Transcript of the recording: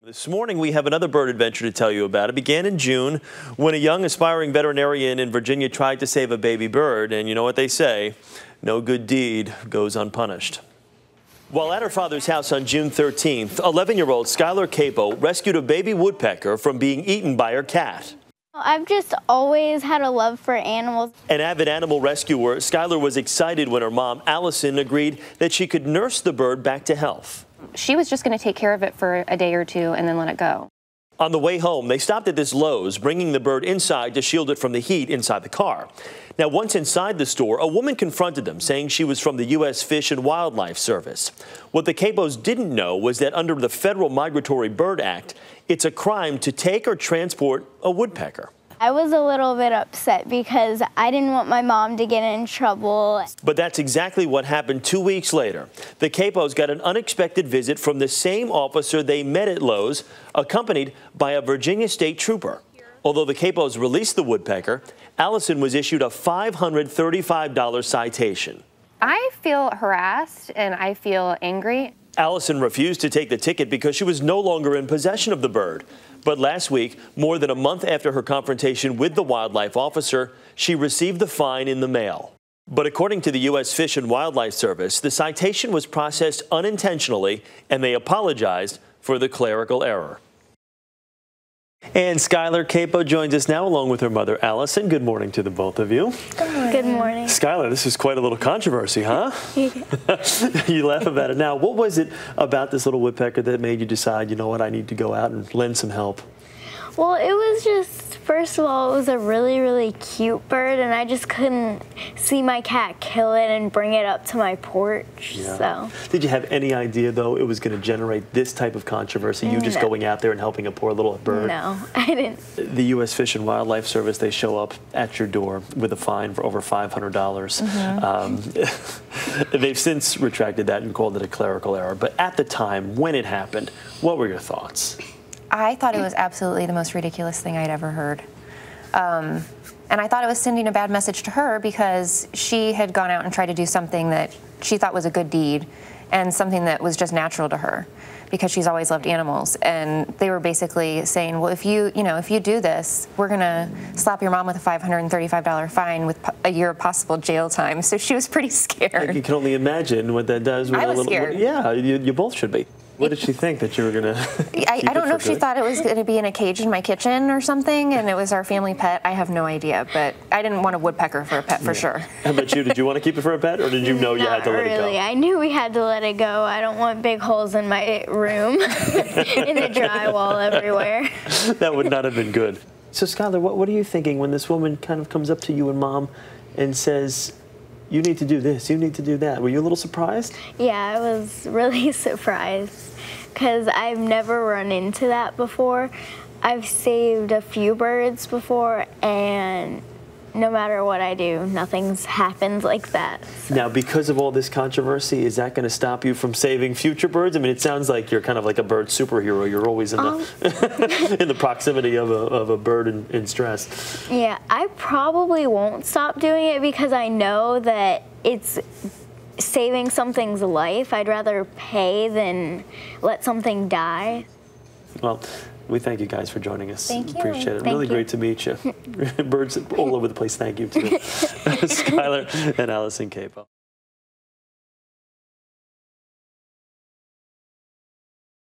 This morning, we have another bird adventure to tell you about. It began in June when a young aspiring veterinarian in Virginia tried to save a baby bird. And you know what they say, no good deed goes unpunished. While at her father's house on June 13th, 11-year-old Skylar Capo rescued a baby woodpecker from being eaten by her cat. I've just always had a love for animals. An avid animal rescuer, Skylar was excited when her mom, Allison, agreed that she could nurse the bird back to health. She was just going to take care of it for a day or two and then let it go. On the way home, they stopped at this Lowe's, bringing the bird inside to shield it from the heat inside the car. Now, once inside the store, a woman confronted them, saying she was from the U.S. Fish and Wildlife Service. What the Capos didn't know was that under the Federal Migratory Bird Act, it's a crime to take or transport a woodpecker. I was a little bit upset because I didn't want my mom to get in trouble. But that's exactly what happened 2 weeks later. The Capos got an unexpected visit from the same officer they met at Lowe's, accompanied by a Virginia state trooper. Although the Capos released the woodpecker, Allison was issued a $535 citation. I feel harassed and I feel angry. Allison refused to take the ticket because she was no longer in possession of the bird. But last week, more than a month after her confrontation with the wildlife officer, she received the fine in the mail. But according to the U.S. Fish and Wildlife Service, the citation was processed unintentionally, and they apologized for the clerical error. And Skylar Capo joins us now along with her mother, Allison. Good morning to the both of you. Good morning. Good morning. Skylar, this is quite a little controversy, huh? Yeah. You laugh about it now. What was it about this little woodpecker that made you decide, you know what, I need to go out and lend some help? Well, it was just, first of all, it was a really, really cute bird, and I just couldn't see my cat kill it and bring it up to my porch, Yeah. so. Did you have any idea, though, it was going to generate this type of controversy, you just going out there and helping a poor little bird? No, I didn't. The U.S. Fish and Wildlife Service, they show up at your door with a fine for over $500. They've since retracted that and called it a clerical error. But at the time, when it happened, what were your thoughts? I thought it was absolutely the most ridiculous thing I'd ever heard. And I thought it was sending a bad message to her because she had gone out and tried to do something that she thought was a good deed and something that was just natural to her because she's always loved animals. And they were basically saying, well, if you do this, we're going to slap your mom with a $535 fine with a year of possible jail time. So she was pretty scared. You can only imagine what that does. I was scared. Yeah, you both should be. What did she think that you were going to I don't know if she thought it was going to be in a cage in my kitchen or something, and it was our family pet. I have no idea, but I didn't want a woodpecker for a pet for sure. How about you? Did you want to keep it for a pet, or did you know you had to let it go? Not really. I knew we had to let it go. I don't want big holes in my room and the drywall everywhere. That would not have been good. So, Skylar, what are you thinking when this woman kind of comes up to you and Mom and says, you need to do this, you need to do that? Were you a little surprised? Yeah, I was really surprised because I've never run into that before. I've saved a few birds before, and no matter what I do, nothing's happened like that. So. Now, because of all this controversy, is that going to stop you from saving future birds? I mean, it sounds like you're kind of like a bird superhero. You're always in the in the proximity of a bird in stress. Yeah, I probably won't stop doing it because I know that it's saving something's life. I'd rather pay than let something die. Well, we thank you guys for joining us. Thank you. Appreciate it. Thank Really you. great to meet you. Birds all over the place. Thank you, too. Skylar and Allison Capo.